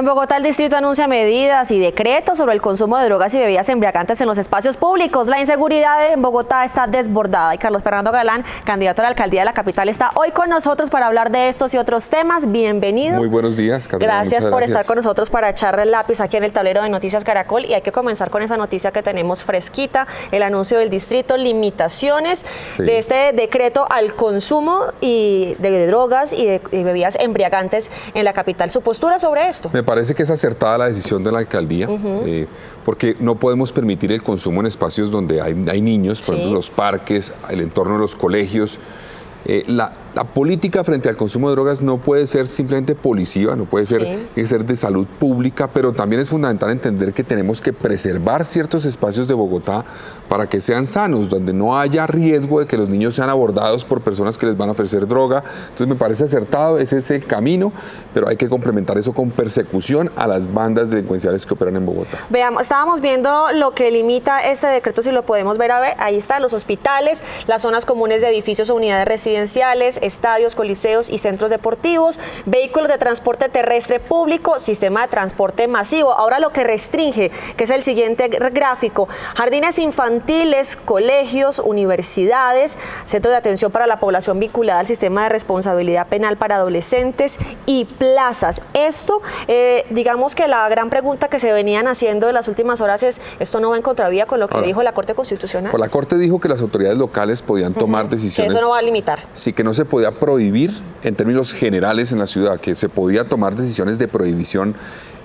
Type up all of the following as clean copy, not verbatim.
En Bogotá, el distrito anuncia medidas y decretos sobre el consumo de drogas y bebidas embriagantes en los espacios públicos. La inseguridad en Bogotá está desbordada y Carlos Fernando Galán, candidato a la alcaldía de la capital, está hoy con nosotros para hablar de estos y otros temas. Bienvenido. Muy buenos días, Carolina. Gracias por estar con nosotros para echarle el lápiz aquí en el tablero de Noticias Caracol. Y hay que comenzar con esa noticia que tenemos fresquita, el anuncio del distrito, limitaciones de este decreto al consumo de drogas y de bebidas embriagantes en la capital. ¿Su postura sobre esto? Me parece que es acertada la decisión de la alcaldía, porque no podemos permitir el consumo en espacios donde hay niños, por ejemplo, los parques, el entorno de los colegios. La política frente al consumo de drogas no puede ser simplemente policiva, no puede ser, tiene que ser de salud pública, pero también es fundamental entender que tenemos que preservar ciertos espacios de Bogotá para que sean sanos, donde no haya riesgo de que los niños sean abordados por personas que les van a ofrecer droga. Entonces me parece acertado, ese es el camino, pero hay que complementar eso con persecución a las bandas delincuenciales que operan en Bogotá. Veamos, estábamos viendo lo que limita este decreto, si lo podemos ver, ahí está, los hospitales, las zonas comunes de edificios o unidades residenciales, estadios, coliseos y centros deportivos, vehículos de transporte terrestre público, sistema de transporte masivo. Ahora lo que restringe, que es el siguiente gráfico, jardines infantiles, colegios, universidades, centros de atención para la población vinculada al sistema de responsabilidad penal para adolescentes y plazas. Esto, digamos que la gran pregunta que se venían haciendo en las últimas horas es, ¿esto no va en contravía con lo que dijo la Corte Constitucional? Pues la Corte dijo que las autoridades locales podían tomar decisiones. Que eso no va a limitar. Sí, que no se podía prohibir en términos generales en la ciudad, que se podía tomar decisiones de prohibición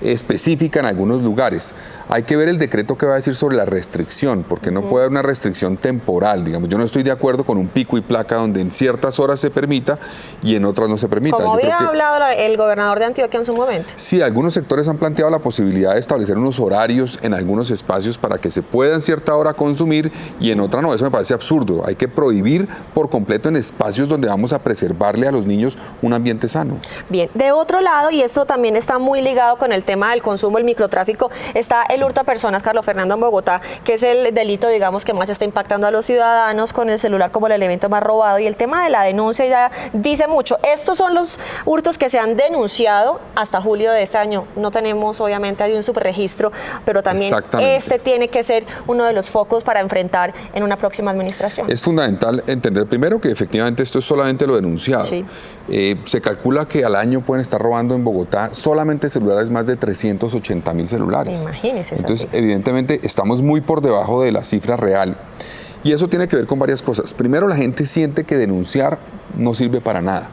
específica en algunos lugares. Hay que ver el decreto que va a decir sobre la restricción, porque no puede haber una restricción temporal, digamos. Yo no estoy de acuerdo con un pico y placa donde en ciertas horas se permita y en otras no se permita. Como había hablado el gobernador de Antioquia en su momento. Sí, algunos sectores han planteado la posibilidad de establecer unos horarios en algunos espacios para que se pueda en cierta hora consumir y en otra no. Eso me parece absurdo. Hay que prohibir por completo en espacios donde vamos a preservarle a los niños un ambiente sano. Bien, de otro lado, y esto también está muy ligado con el tema del consumo, el microtráfico, está el hurto a personas, Carlos Fernando, en Bogotá, que es el delito, digamos, que más está impactando a los ciudadanos, con el celular como el elemento más robado, y el tema de la denuncia ya dice mucho. Estos son los hurtos que se han denunciado hasta julio de este año. No tenemos, obviamente, hay un subregistro, pero también este tiene que ser uno de los focos para enfrentar en una próxima administración. Es fundamental entender primero que efectivamente esto es solamente lo denunciado. Se calcula que al año pueden estar robando en Bogotá solamente celulares más de 380.000 celulares. Imagínese. Entonces, evidentemente, estamos muy por debajo de la cifra real. Y eso tiene que ver con varias cosas. Primero, la gente siente que denunciar no sirve para nada,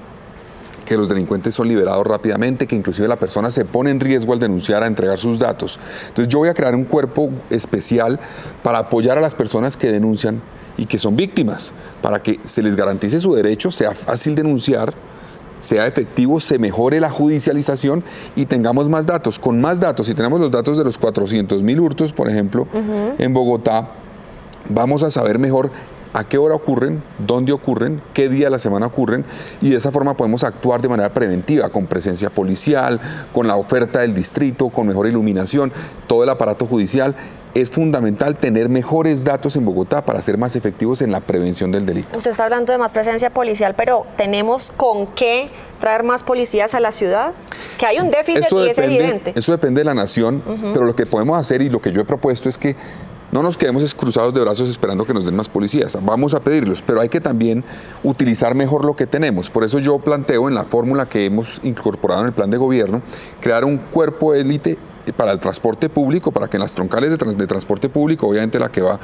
que los delincuentes son liberados rápidamente, que inclusive la persona se pone en riesgo al denunciar, a entregar sus datos. Entonces, yo voy a crear un cuerpo especial para apoyar a las personas que denuncian y que son víctimas, para que se les garantice su derecho, sea fácil denunciar, sea efectivo, se mejore la judicialización y tengamos más datos. Con más datos, si tenemos los datos de los 400.000 hurtos, por ejemplo, en Bogotá, vamos a saber mejor a qué hora ocurren, dónde ocurren, qué día de la semana ocurren, y de esa forma podemos actuar de manera preventiva, con presencia policial, con la oferta del distrito, con mejor iluminación, todo el aparato judicial. Es fundamental tener mejores datos en Bogotá para ser más efectivos en la prevención del delito. Usted está hablando de más presencia policial, pero ¿tenemos con qué traer más policías a la ciudad? Que hay un déficit y es evidente. Eso depende de la nación, pero lo que podemos hacer y lo que yo he propuesto es que no nos quedemos cruzados de brazos esperando que nos den más policías. Vamos a pedirlos, pero hay que también utilizar mejor lo que tenemos. Por eso yo planteo en la fórmula que hemos incorporado en el plan de gobierno, crear un cuerpo élite para el transporte público, para que en las troncales de transporte público, obviamente la que va,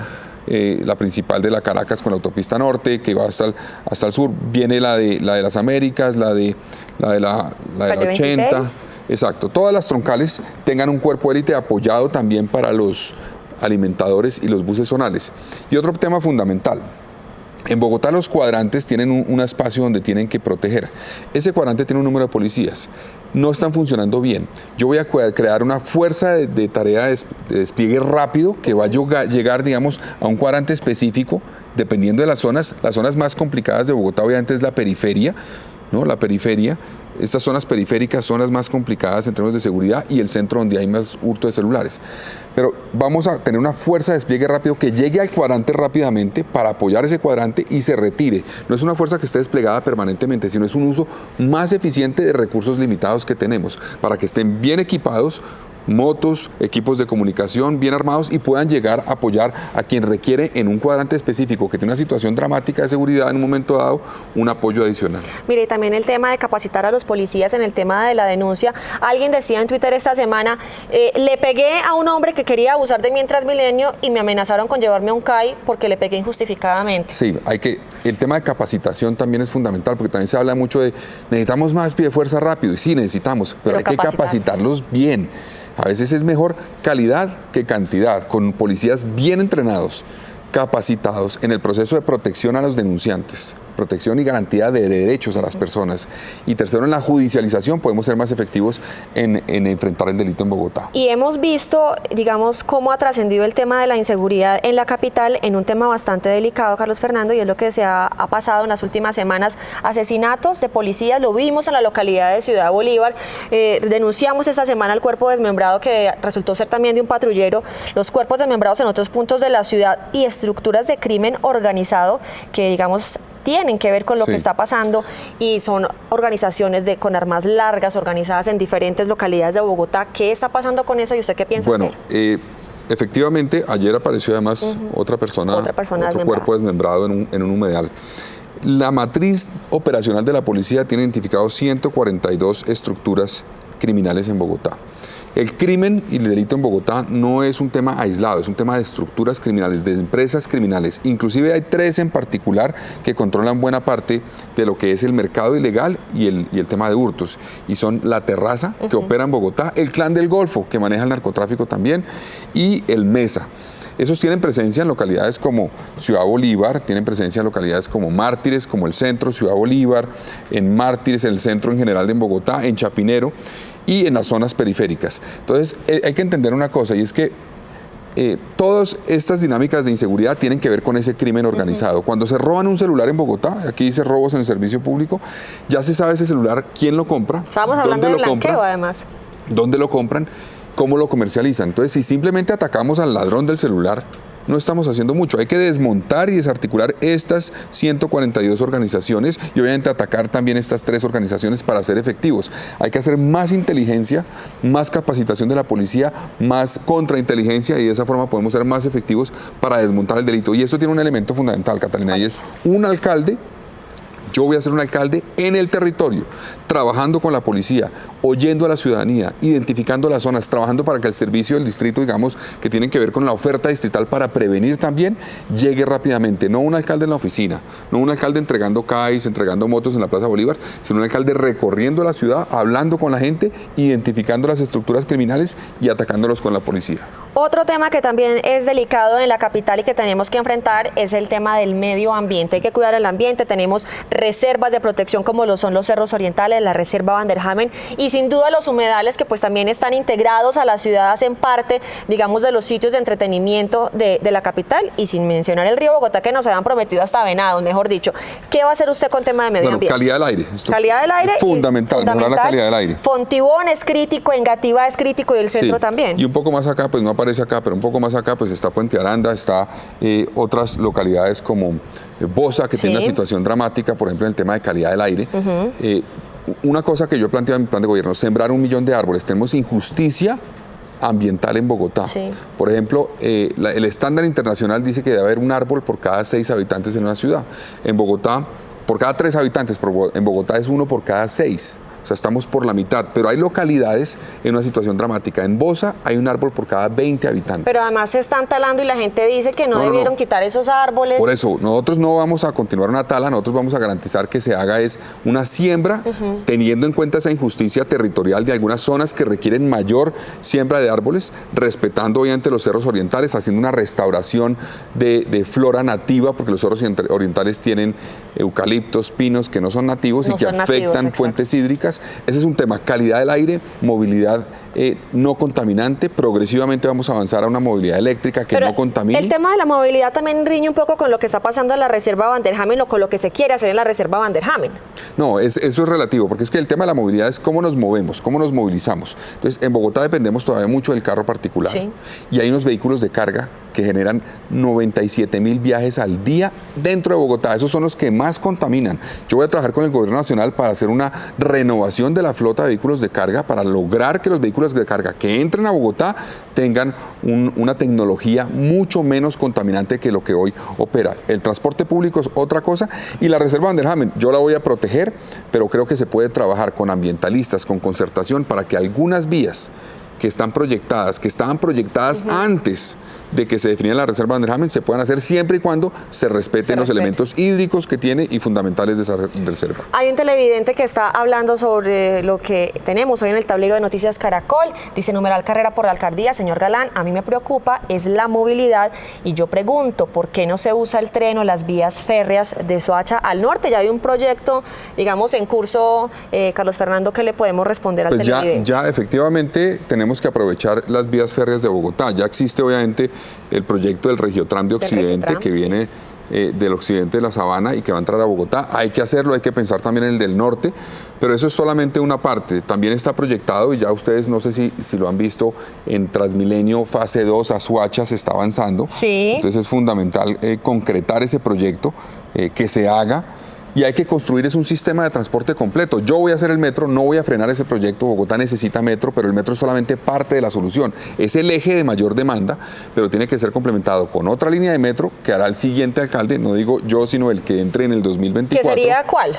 la principal de la Caracas con la autopista norte, que va hasta el sur, viene la de las Américas, la de la 80, 26. Exacto, todas las troncales tengan un cuerpo élite apoyado también para los alimentadores y los buses zonales. Y otro tema fundamental. En Bogotá los cuadrantes tienen un espacio donde tienen que proteger. Ese cuadrante tiene un número de policías. No están funcionando bien. Yo voy a crear una fuerza de tarea de despliegue rápido que va a llegar, digamos, a un cuadrante específico, dependiendo de las zonas. Las zonas más complicadas de Bogotá, obviamente, es la periferia, ¿no? La periferia. estas zonas periféricas son las más complicadas en términos de seguridad y el centro donde hay más hurto de celulares. Pero vamos a tener una fuerza de despliegue rápido que llegue al cuadrante rápidamente para apoyar ese cuadrante y se retire. No es una fuerza que esté desplegada permanentemente, sino es un uso más eficiente de recursos limitados que tenemos para que estén bien equipados, motos, equipos de comunicación bien armados y puedan llegar a apoyar a quien requiere en un cuadrante específico que tiene una situación dramática de seguridad en un momento dado, un apoyo adicional. Mire, y también el tema de capacitar a los policías en el tema de la denuncia. Alguien decía en Twitter esta semana, le pegué a un hombre que quería abusar de mí en Transmilenio y me amenazaron con llevarme a un CAI porque le pegué injustificadamente. Sí, el tema de capacitación también es fundamental porque también se habla mucho de necesitamos más pie de fuerza rápido y sí necesitamos, pero hay que capacitarlos bien. A veces es mejor calidad que cantidad, con policías bien entrenados, capacitados en el proceso de protección a los denunciantes, protección y garantía de derechos a las personas. Y tercero, en la judicialización podemos ser más efectivos en enfrentar el delito en Bogotá. Y hemos visto, digamos, cómo ha trascendido el tema de la inseguridad en la capital en un tema bastante delicado, Carlos Fernando, y es lo que se ha pasado en las últimas semanas. Asesinatos de policías, lo vimos en la localidad de Ciudad Bolívar. Denunciamos esta semana el cuerpo desmembrado que resultó ser también de un patrullero, los cuerpos desmembrados en otros puntos de la ciudad y estructuras de crimen organizado que, digamos, tienen que ver con lo que está pasando y son organizaciones con armas largas organizadas en diferentes localidades de Bogotá. ¿Qué está pasando con eso y usted qué piensa hacer? Efectivamente, ayer apareció además otro cuerpo desmembrado en un humedal. La matriz operacional de la policía tiene identificados 142 estructuras criminales en Bogotá. El crimen y el delito en Bogotá no es un tema aislado, es un tema de estructuras criminales, de empresas criminales. Inclusive hay 3 en particular que controlan buena parte de lo que es el mercado ilegal y el tema de hurtos. Y son La Terraza, que opera en Bogotá, el Clan del Golfo, que maneja el narcotráfico también, y el Mesa. Esos tienen presencia en localidades como Ciudad Bolívar, tienen presencia en localidades como Mártires, como el centro, Ciudad Bolívar, en Mártires, en el centro en general en Bogotá, en Chapinero y en las zonas periféricas. Entonces, hay que entender una cosa, y es que todas estas dinámicas de inseguridad tienen que ver con ese crimen organizado. Cuando se roban un celular en Bogotá, aquí dice robos en el servicio público, ya se sabe ese celular, quién lo compra, estamos hablando de blanqueo además. ¿Dónde lo compran? ¿Cómo lo comercializan? Entonces, si simplemente atacamos al ladrón del celular, no estamos haciendo mucho. Hay que desmontar y desarticular estas 142 organizaciones y obviamente atacar también estas 3 organizaciones para ser efectivos. Hay que hacer más inteligencia, más capacitación de la policía, más contrainteligencia y de esa forma podemos ser más efectivos para desmontar el delito. Y esto tiene un elemento fundamental, Catalina, y es un alcalde. Yo voy a ser un alcalde en el territorio, trabajando con la policía, oyendo a la ciudadanía, identificando las zonas, trabajando para que el servicio del distrito, digamos, que tienen que ver con la oferta distrital para prevenir también, llegue rápidamente. No un alcalde en la oficina, no un alcalde entregando CAIs, entregando motos en la Plaza Bolívar, sino un alcalde recorriendo la ciudad, hablando con la gente, identificando las estructuras criminales y atacándolos con la policía. Otro tema que también es delicado en la capital y que tenemos que enfrentar es el tema del medio ambiente. Hay que cuidar el ambiente, tenemos reservas de protección como lo son los cerros orientales, la reserva Van der Hamen y sin duda los humedales que pues también están integrados a la ciudad, hacen parte, digamos, de los sitios de entretenimiento de la capital y sin mencionar el río Bogotá que nos habían prometido hasta venados, mejor dicho. ¿Qué va a hacer usted con tema de medio ambiente? Calidad del aire. Calidad del aire. Fundamental, mejorar la calidad del aire. Fontibón es crítico, Engativá es crítico y el centro también. Y un poco más acá, pues no aparece acá, pero un poco más acá pues está Puente Aranda, está otras localidades como Bosa, que tiene una situación dramática, por ejemplo, en el tema de calidad del aire. Una cosa que yo he planteado en mi plan de gobierno, sembrar 1 millón de árboles. Tenemos injusticia ambiental en Bogotá. Por ejemplo, el estándar internacional dice que debe haber un árbol por cada 6 habitantes en una ciudad. En Bogotá, por cada 3 habitantes, en Bogotá es 1 por cada 6. O sea, estamos por la mitad, pero hay localidades en una situación dramática. En Bosa hay un árbol por cada 20 habitantes. Pero además se están talando y la gente dice que no debieron quitar esos árboles. Por eso, nosotros no vamos a continuar una tala, nosotros vamos a garantizar que se haga una siembra, teniendo en cuenta esa injusticia territorial de algunas zonas que requieren mayor siembra de árboles, respetando obviamente los cerros orientales, haciendo una restauración de flora nativa, porque los cerros orientales tienen eucaliptos, pinos que no son nativos y que afectan fuentes hídricas. Ese es un tema, calidad del aire, movilidad no contaminante. Progresivamente vamos a avanzar a una movilidad eléctrica que Pero no contamine. el tema de la movilidad también riñe un poco con lo que está pasando en la Reserva Van der Hamen o con lo que se quiere hacer en la Reserva Van der Hamen. No, eso es relativo, porque es que el tema de la movilidad es cómo nos movemos, cómo nos movilizamos. Entonces, en Bogotá dependemos todavía mucho del carro particular. Sí. Y hay unos vehículos de carga que generan 97.000 viajes al día dentro de Bogotá. Esos son los que más contaminan. Yo voy a trabajar con el gobierno nacional para hacer una renovación de la flota de vehículos de carga, para lograr que los vehículos de carga que entren a Bogotá tengan una tecnología mucho menos contaminante que lo que hoy opera. El transporte público es otra cosa y la Reserva Van der Hamen yo la voy a proteger, pero creo que se puede trabajar con ambientalistas, con concertación, para que algunas vías que están proyectadas, que estaban proyectadas antes de que se definiera la Reserva Van der Hamen, se puedan hacer siempre y cuando se respeten los elementos hídricos que tiene y fundamentales de esa reserva. Hay un televidente que está hablando sobre lo que tenemos hoy en el tablero de Noticias Caracol. Dice: numeral carrera por la alcaldía. Señor Galán, a mí me preocupa es la movilidad y yo pregunto, ¿por qué no se usa el tren o las vías férreas de Soacha al norte? Ya hay un proyecto, digamos, en curso, Carlos Fernando, que le podemos responder al televidente. Ya efectivamente tenemos que aprovechar las vías férreas de Bogotá. Ya existe obviamente el proyecto del Regiotram de Occidente, que viene del occidente de la Sabana y que va a entrar a Bogotá. Hay que hacerlo, hay que pensar también en el del norte, pero eso es solamente una parte. También está proyectado, y ya ustedes no sé si lo han visto, en Transmilenio fase 2 a Soacha se está avanzando. Sí. Entonces es fundamental concretar ese proyecto, que se haga. Y hay que construir un sistema de transporte completo. Yo voy a hacer el metro, no voy a frenar ese proyecto. Bogotá necesita metro, pero el metro es solamente parte de la solución. Es el eje de mayor demanda, pero tiene que ser complementado con otra línea de metro que hará el siguiente alcalde, no digo yo, sino el que entre en el 2024. ¿Qué sería cuál?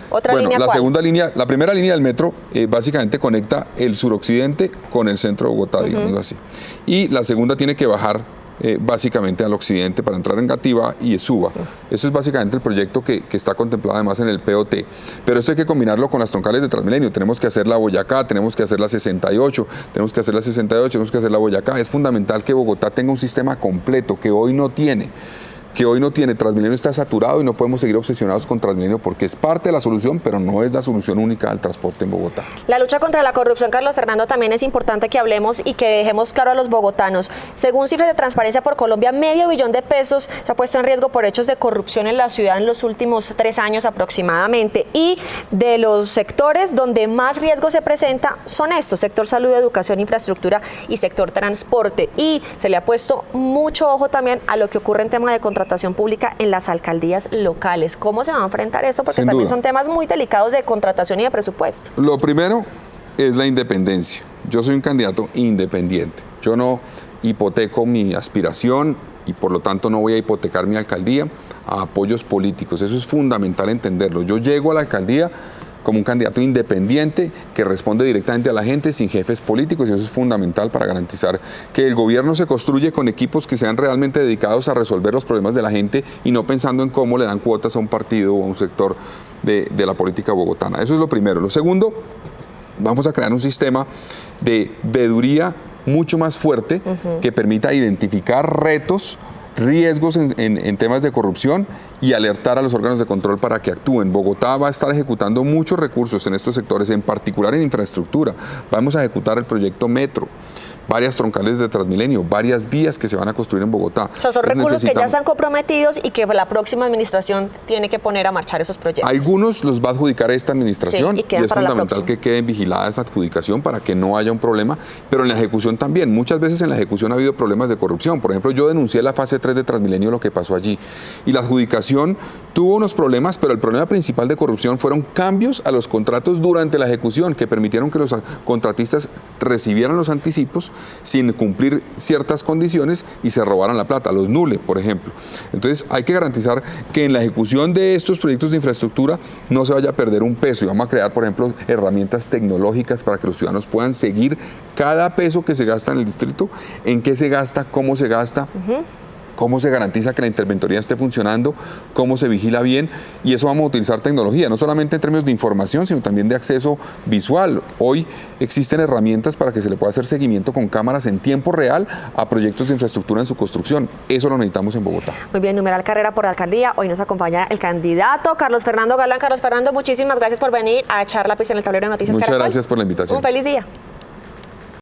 ¿Otra línea la cuál? segunda línea, la primera línea del metro básicamente conecta el suroccidente con el centro de Bogotá, digámoslo así. Y la segunda tiene que bajar básicamente al occidente para entrar en Gativá y Suba. Eso es básicamente el proyecto que está contemplado además en el POT. Pero esto hay que combinarlo con las troncales de Transmilenio. Tenemos que hacer la Boyacá, tenemos que hacer la 68, tenemos que hacer la 68, tenemos que hacer la Boyacá. Es fundamental que Bogotá tenga un sistema completo que hoy no tiene. Transmilenio está saturado y no podemos seguir obsesionados con Transmilenio porque es parte de la solución, pero no es la solución única al transporte en Bogotá. La lucha contra la corrupción, Carlos Fernando, también es importante que hablemos y que dejemos claro a los bogotanos. Según cifras de Transparencia por Colombia, $500 millones se ha puesto en riesgo por hechos de corrupción en la ciudad en los últimos 3 años aproximadamente. Y de los sectores donde más riesgo se presenta son estos: sector salud, educación, infraestructura y sector transporte. Y se le ha puesto mucho ojo también a lo que ocurre en tema de contratación pública en las alcaldías locales. ¿Cómo se va a enfrentar eso? Porque también son temas muy delicados de contratación y de presupuesto. Lo primero es la independencia. Yo soy un candidato independiente. Yo no hipoteco mi aspiración y por lo tanto no voy a hipotecar mi alcaldía a apoyos políticos. Eso es fundamental entenderlo. Yo llego a la alcaldía como un candidato independiente que responde directamente a la gente sin jefes políticos, y eso es fundamental para garantizar que el gobierno se construye con equipos que sean realmente dedicados a resolver los problemas de la gente y no pensando en cómo le dan cuotas a un partido o a un sector de la política bogotana. Eso es lo primero. Lo segundo, vamos a crear un sistema de veeduría mucho más fuerte que permita identificar retos, riesgos en temas de corrupción y alertar a los órganos de control para que actúen. Bogotá va a estar ejecutando muchos recursos en estos sectores, en particular en infraestructura. Vamos a ejecutar el proyecto Metro, varias troncales de Transmilenio, varias vías que se van a construir en Bogotá. O sea, son recursos que ya están comprometidos y que la próxima administración tiene que poner a marchar esos proyectos. Algunos los va a adjudicar esta administración, y es fundamental que queden vigilada esa adjudicación para que no haya un problema, pero en la ejecución también. Muchas veces en la ejecución ha habido problemas de corrupción. Por ejemplo, yo denuncié la fase 3 de Transmilenio, lo que pasó allí, y la adjudicación tuvo unos problemas, pero el problema principal de corrupción fueron cambios a los contratos durante la ejecución que permitieron que los contratistas recibieran los anticipos sin cumplir ciertas condiciones y se robaran la plata, los NULE, por ejemplo. Entonces hay que garantizar que en la ejecución de estos proyectos de infraestructura no se vaya a perder un peso, y vamos a crear, por ejemplo, herramientas tecnológicas para que los ciudadanos puedan seguir cada peso que se gasta en el distrito, en qué se gasta, cómo se gasta. Cómo se garantiza que la interventoría esté funcionando, cómo se vigila bien, y eso vamos a utilizar tecnología, no solamente en términos de información, sino también de acceso visual. Hoy existen herramientas para que se le pueda hacer seguimiento con cámaras en tiempo real a proyectos de infraestructura en su construcción. Eso lo necesitamos en Bogotá. Muy bien, numeral carrera por la alcaldía. Hoy nos acompaña el candidato Carlos Fernando Galán. Carlos Fernando, muchísimas gracias por venir a echar lápiz en el tablero de Noticias Muchas Caracol. Gracias por la invitación. Un feliz día.